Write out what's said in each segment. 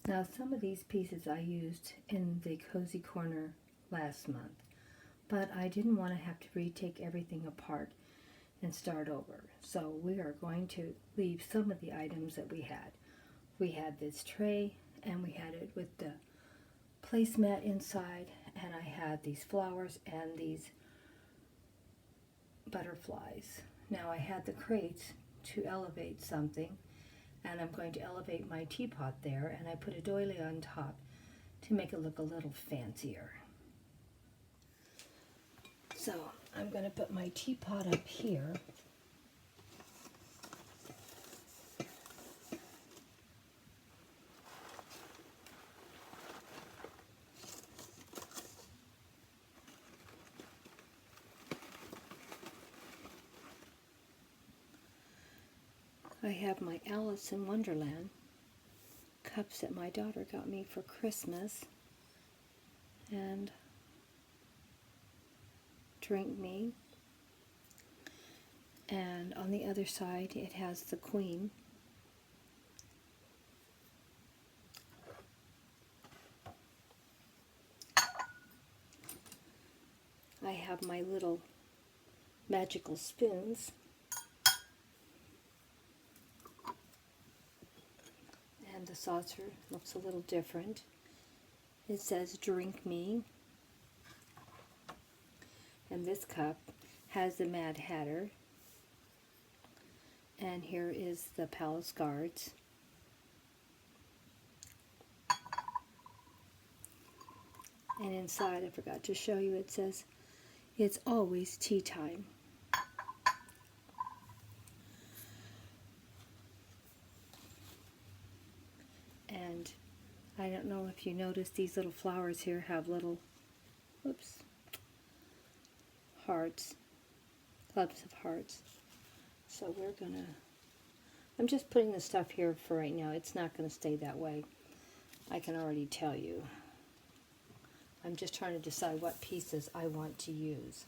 Now some of these pieces I used in the cozy corner last month, but I didn't want to have to retake everything apart and start over. So we are going to leave some of the items that we had. We had this tray, and we had it with the placemat inside, and I had these flowers and these butterflies. Now I had the crates to elevate something, and I'm going to elevate my teapot there, and I put a doily on top to make it look a little fancier. So I'm going to put my teapot up here. I have my Alice in Wonderland cups that my daughter got me for Christmas, and Drink Me, and on the other side it has the Queen. I have my little magical spoons, and the saucer looks a little different. It says Drink Me, and this cup has the Mad Hatter, and here is the Palace Guards. And inside, I forgot to show you, it says, "It's always tea time." And I don't know if you noticed, these little flowers here have little, oops, hearts, clubs of hearts. So we're gonna, I'm just putting the stuff here for right now. It's not gonna stay that way. I can already tell you. I'm just trying to decide what pieces I want to use.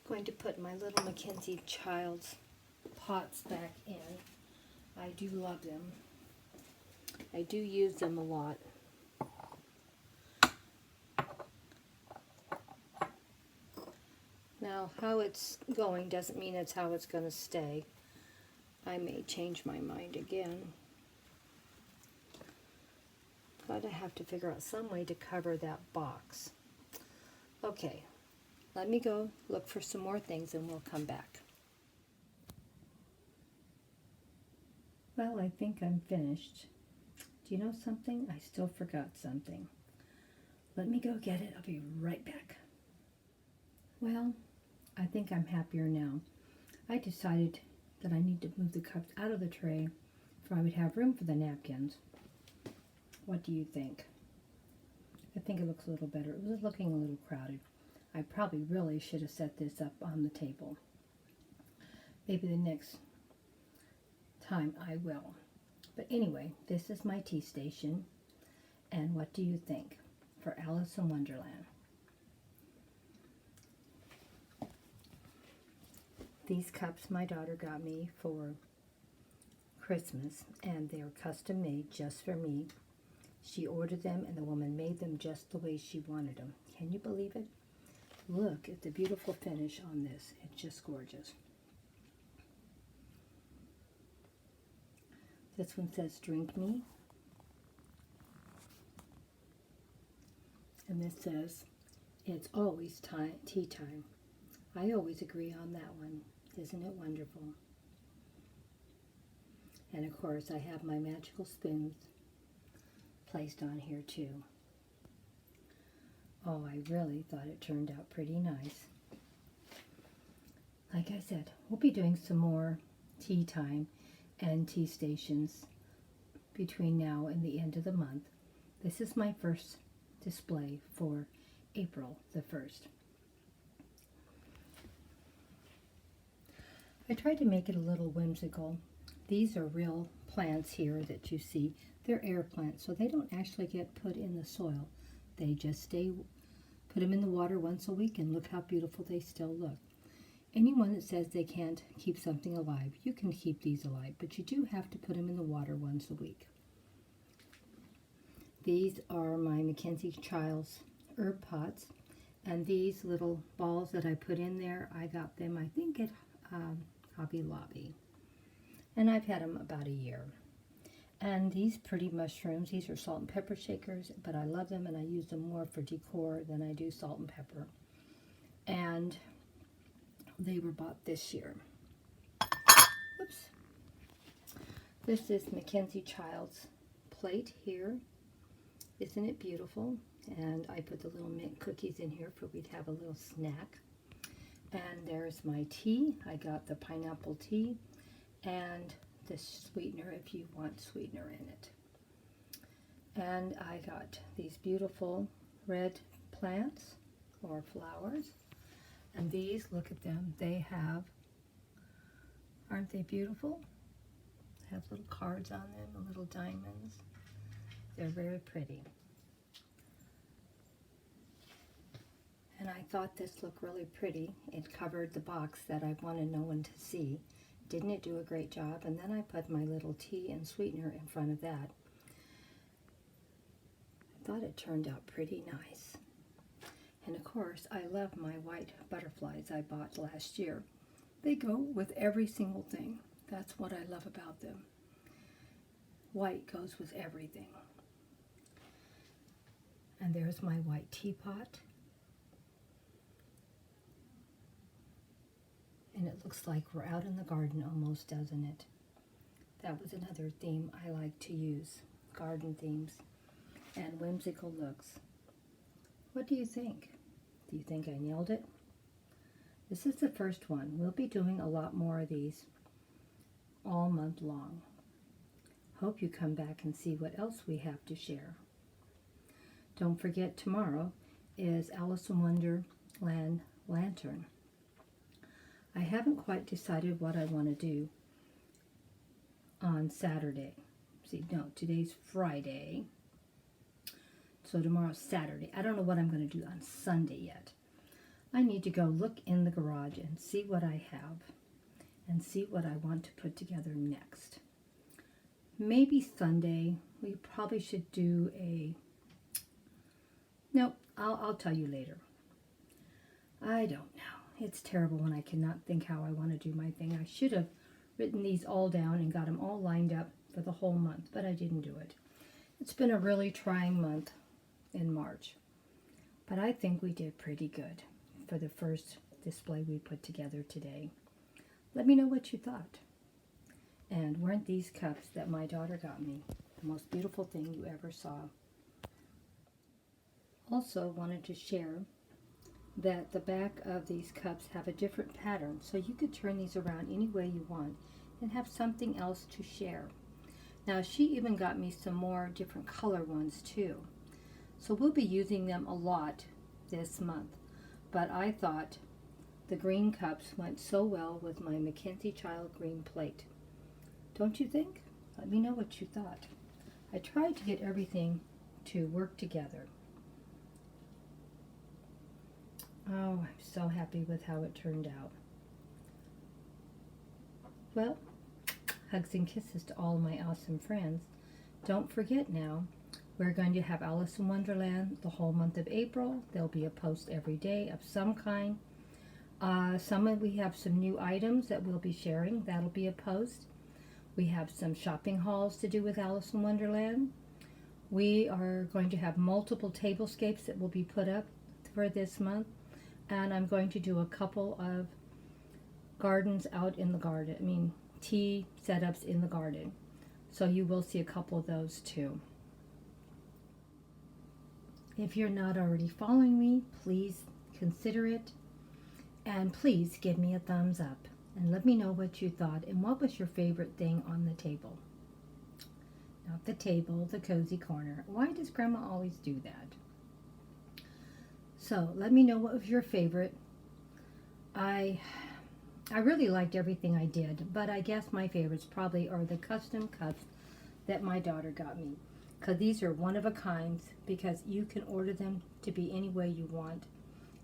Going to put my little Mackenzie Childs pots back in. I do love them. I do use them a lot. Now, how it's going doesn't mean it's how it's going to stay. I may change my mind again. But I have to figure out some way to cover that box. Okay, let me go look for some more things and we'll come back. Well, I think I'm finished. Do you know something? I still forgot something. Let me go get it. I'll be right back. Well, I think I'm happier now. I decided that I need to move the cups out of the tray so I would have room for the napkins. What do you think? I think it looks a little better. It was looking a little crowded. I probably really should have set this up on the table. Maybe the next time I will. But anyway, this is my tea station. And what do you think for Alice in Wonderland? These cups my daughter got me for Christmas, and they're custom made just for me. She ordered them, and the woman made them just the way she wanted them. Can you believe it? Look at the beautiful finish on this. It's just gorgeous. This one says Drink Me. And this says, It's always tea time. I always agree on that one. Isn't it wonderful? And of course, I have my magical spoons placed on here too. Oh, I really thought it turned out pretty nice. Like I said, we'll be doing some more tea time and tea stations between now and the end of the month. This is my first display for April the 1st. I tried to make it a little whimsical. These are real plants here that you see. They're air plants, so they don't actually get put in the soil. They just stay, put them in the water once a week, and look how beautiful they still look. Anyone that says they can't keep something alive, you can keep these alive, but you do have to put them in the water once a week. These are my Mackenzie Childs herb pots, and these little balls that I put in there, I got them, I think, at Hobby Lobby, and I've had them about a year. And these pretty mushrooms, these are salt and pepper shakers, but I love them and I use them more for decor than I do salt and pepper. And they were bought this year. Oops. This is Mackenzie Childs plate here. Isn't it beautiful? And I put the little mint cookies in here for we'd have a little snack. And there's my tea. I got the pineapple tea and the sweetener if you want sweetener in it. And I got these beautiful red plants or flowers. And these, look at them, they have, aren't they beautiful? Have little cards on them, little diamonds. They're very pretty. And I thought this looked really pretty. It covered the box that I wanted no one to see. Didn't it do a great job? And then I put my little tea and sweetener in front of that. I thought it turned out pretty nice. And of course, I love my white butterflies I bought last year. They go with every single thing. That's what I love about them. White goes with everything. And there's my white teapot. And it looks like we're out in the garden almost, doesn't it? That was another theme I like to use. Garden themes and whimsical looks. What do you think? Do you think I nailed it? This is the first one. We'll be doing a lot more of these all month long. Hope you come back and see what else we have to share. Don't forget, tomorrow is Alice in Wonderland Lantern. I haven't quite decided what I want to do on Saturday. See, no, today's Friday. So tomorrow's Saturday. I don't know what I'm going to do on Sunday yet. I need to go look in the garage and see what I have and see what I want to put together next. Maybe Sunday. We probably should do a... Nope, I'll tell you later. I don't know. It's terrible when I cannot think how I want to do my thing. I should have written these all down and got them all lined up for the whole month, but I didn't do it. It's been a really trying month in March, but I think we did pretty good for the first display we put together today. Let me know what you thought. And weren't these cups that my daughter got me the most beautiful thing you ever saw? Also wanted to share that the back of these cups have a different pattern, so you could turn these around any way you want and have something else to share. Now, she even got me some more different color ones too, so we'll be using them a lot this month. But I thought the green cups went so well with my Mackenzie Child green plate. Don't you think? Let me know what you thought. I tried to get everything to work together. Oh, I'm so happy with how it turned out. Well, hugs and kisses to all my awesome friends. Don't forget now, we're going to have Alice in Wonderland the whole month of April. There'll be a post every day of some kind. We have some new items that we'll be sharing. That'll be a post. We have some shopping hauls to do with Alice in Wonderland. We are going to have multiple tablescapes that will be put up for this month. And I'm going to do a couple of gardens out in the garden. Tea setups in the garden. So you will see a couple of those too. If you're not already following me, please consider it. And please give me a thumbs up. And let me know what you thought and what was your favorite thing on the table. Not the table, the cozy corner. Why does Grandma always do that? So let me know what was your favorite. I I really liked everything I did, but I guess my favorites probably are the custom cups that my daughter got me. Because these are one of a kinds, because you can order them to be any way you want.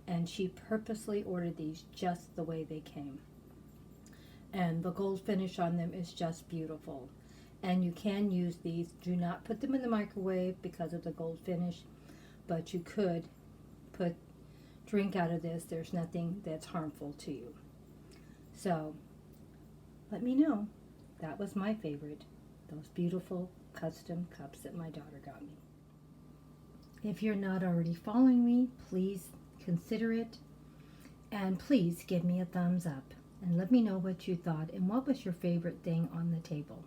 And she purposely ordered these just the way they came. And the gold finish on them is just beautiful. And you can use these. Do not put them in the microwave because of the gold finish, but you could drink out of this. There's nothing that's harmful to you. So let me know. That was my favorite. Those beautiful custom cups that my daughter got me. If you're not already following me, please consider it. And please give me a thumbs up. And let me know what you thought and what was your favorite thing on the table.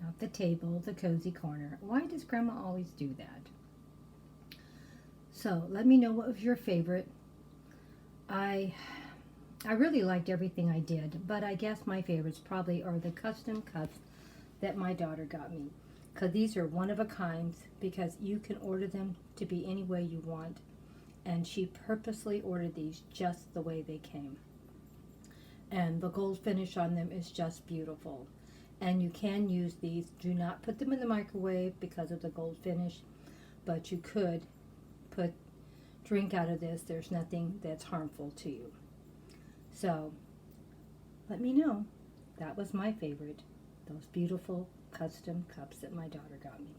Not the table, the cozy corner. Why does Grandma always do that? So let me know what was your favorite. I really liked everything I did, but I guess my favorites probably are the custom cups that my daughter got me. Because these are one of a kinds, because you can order them to be any way you want. And she purposely ordered these just the way they came. And the gold finish on them is just beautiful. And you can use these. Do not put them in the microwave because of the gold finish, but you could drink out of this. There's nothing that's harmful to you. So let me know. That was my favorite. Those beautiful custom cups that my daughter got me.